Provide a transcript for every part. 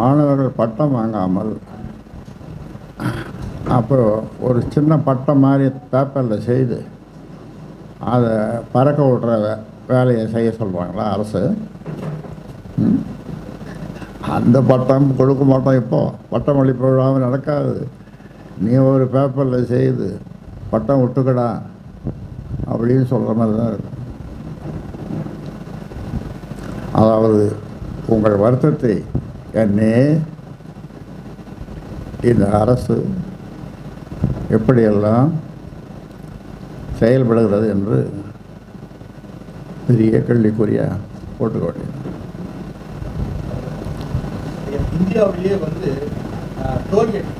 மாணவர்கள் பட்டம் வாங்காமல் அப்போது ஒரு சின்ன பட்டம் மாதிரி பேப்பரில் செய்து அதை பறக்க விட்ற வேலையை செய்ய சொல்கிறாங்களா அரசு? அந்த பட்டம் கொடுக்க மாட்டோம். இப்போது பட்டம் அளிப்பு விழாமல் நடக்காது. நீ ஒரு பேப்பரில் செய்து பட்டம் விட்டுக்கடா அப்படின்னு சொல்கிற மாதிரி தான் இருக்கும். அதாவது உங்கள் வருத்தத்தை என்னே இந்த அரசு எப்படியெல்லாம் செயல்படுகிறது என்று பெரிய கேள்விக்குரிய போட்டுக்க வேண்டியது. இந்தியாவிலேயே வந்து டோல்கேட்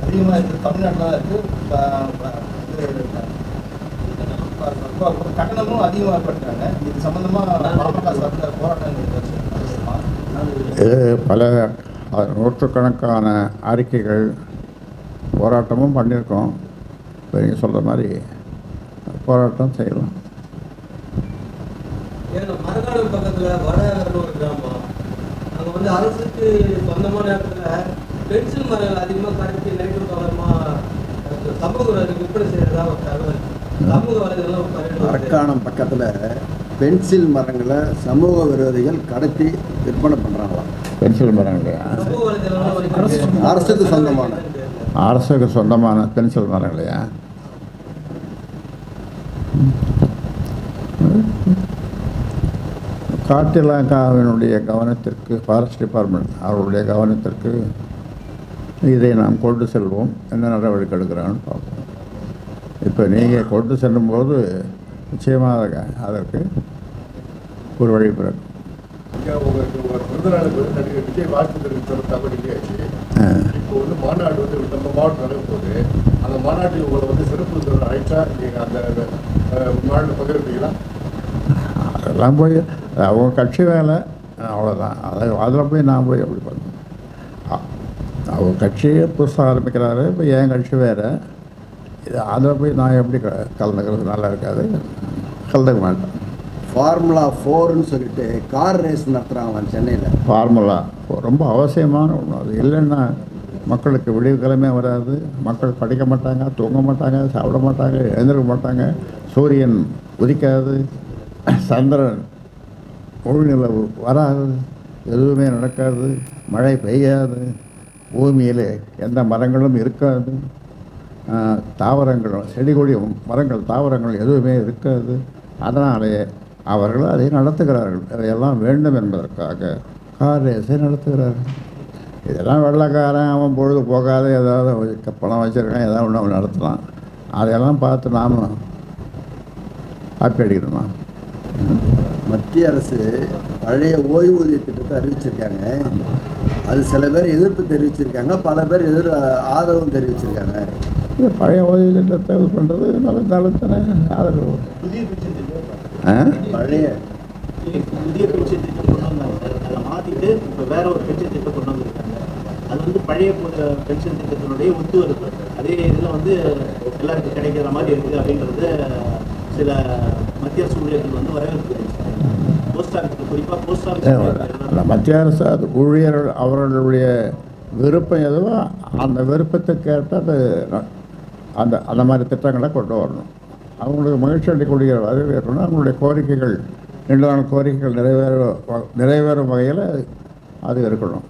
அதிகமாக இருக்குது, தமிழ்நாட்டில் இருக்குது. கட்டணமும் அதிகமாக ஏற்படுத்துறாங்க. இது சம்பந்தமாக பாமக சார்பில் போராட்டங்கள் பல நூற்றுக்கணக்கான அறிக்கைகள் போராட்டமும் பண்ணியிருக்கோம். இப்போ நீங்கள் சொல்கிற மாதிரி போராட்டம் செய்யலாம். மரக்காணம் பக்கத்தில் வடகர்னு ஒரு கிராமம், அங்கே வந்து அரசுக்கு சொந்தமான இடத்துல பென்சில் மரங்கள் அதிகமாக கடத்தி நைட்டு கவனமாக சமூக விற்பனை செய்யறதா ஒரு தகவல் சமூக வலைதளம். மரக்காணம் பக்கத்தில் பென்சில் மரங்களை சமூக விரோதிகள் கடத்தி விற்பனை பண்ணுறாங்களாம். பென்சில் மரங்கள் அரசுக்கு சொந்தமான பென்சில் மரங்களையா? காட்டிலாங்காவினுடைய கவனத்திற்கு, ஃபாரஸ்ட் டிபார்ட்மெண்ட் அவருடைய கவனத்திற்கு இதை நாம் கொண்டு செல்வோம். என்ன நடவடிக்கை எடுக்கிறான்னு பார்ப்போம். இப்போ நீங்கள் கொண்டு செல்லும்போது நிச்சயமாக அதற்கு ஒரு வழி பிறகு உங்களுக்கு ஒரு விருதுநாளுக்கு வந்து நடிகர் விஜய் வாழ்த்து தெரிவித்த தகவல் இல்லையாச்சு. இப்போ வந்து மாநாடு வந்து நம்ம மாவட்டம் நடக்க போகுது. அந்த மாநாட்டில் உங்களை வந்து சிறப்பு விருந்தினர் அழைச்சா நீங்கள் அந்த மாநாட்டில் பகிர்ந்தீங்களா? அதெல்லாம் போய் அவங்க கட்சி வேலை அவ்வளோதான். அதில் போய் நான் போய் எப்படி பண்ணுவேன்? அவங்க கட்சியை புதுசாக ஆரம்பிக்கிறாரு. இப்போ என் கட்சி வேறு. இது அதில் போய் நான் எப்படி கலந்துக்கிறது? நல்லா இருக்காது, கலந்துக்க மாட்டேன். ஃபார்முலா 4ன்னு சொல்லிட்டு கார் ரேஸ் நடத்துகிறாங்களாம் சென்னையில். ஃபார்முலா ரொம்ப அவசியமான ஒன்று. அது இல்லைன்னா மக்களுக்கு விடிவுக்கிழமே வராது. மக்கள் படிக்க மாட்டாங்க, தூங்க மாட்டாங்க, சாப்பிட மாட்டாங்க, எழுந்திருக்க மாட்டாங்க. சூரியன் உதிக்காது, சந்திரன் முழுநிலவு வராது, எதுவுமே நடக்காது, மழை பெய்யாது, பூமியில் எந்த மரங்களும் இருக்காது, தாவரங்களும் செடி கொடி மரங்கள் தாவரங்கள் எதுவுமே இருக்காது. அதனாலே அவர்கள் அதை நடத்துகிறார்கள். அதையெல்லாம் வேண்டும் என்பதற்காக கார் ரேஸை நடத்துகிறார்கள். இதெல்லாம் வெள்ளைக்காரன் அவன் பொழுது போகாத ஏதாவது பணம் வச்சுருக்கான், ஏதாவது ஒன்று அவன் நடத்தலாம். அதையெல்லாம் பார்த்து நாம் காப்பி அடிக்கணுமா? மத்திய அரசு பழைய ஓய்வூதிய திட்டத்தை அறிவிச்சிருக்காங்க. அது சில பேர் எதிர்ப்பு தெரிவிச்சிருக்காங்க, பல பேர் ஆதரவும் தெரிவிச்சிருக்காங்க. பழைய ஓய்வு திட்டத்தை இது பண்ணுறது நல்லதானே ஆதரவு. பழைய புதிய பென்ஷன் திட்டம் கொண்டு வந்தாங்க. அதை மாற்றிட்டு இப்போ வேற ஒரு பென்ஷன் திட்டம் கொண்டு வந்திருக்காங்க. அது வந்து பழைய பென்ஷன் திட்டத்தினுடைய ஒத்து வருது. அதே இதில் வந்து எல்லாருக்கும் கிடைக்கிற மாதிரி இருக்குது அப்படின்றது சில மத்திய அரசு ஊழியர்கள் வந்து வரவேற்பு தெரிவிச்சாங்க. போஸ்ட் ஆஃபீஸ், குறிப்பாக போஸ்ட் ஆஃபீஸ் மத்திய அரசு அது ஊழியர்கள் அவர்களுடைய விருப்பம் எதுவோ அந்த விருப்பத்துக்கேற்ப அது அந்த மாதிரி திட்டங்களை கொண்டு வரணும். அவங்களுக்கு மகிழ்ச்சி அளிக்கக்கூடிய வகையில் இருக்கணும். அவங்களுடைய கோரிக்கைகள், நீண்ட நாள் கோரிக்கைகள் நிறைவேறும் வகையில் அது இருக்கணும்.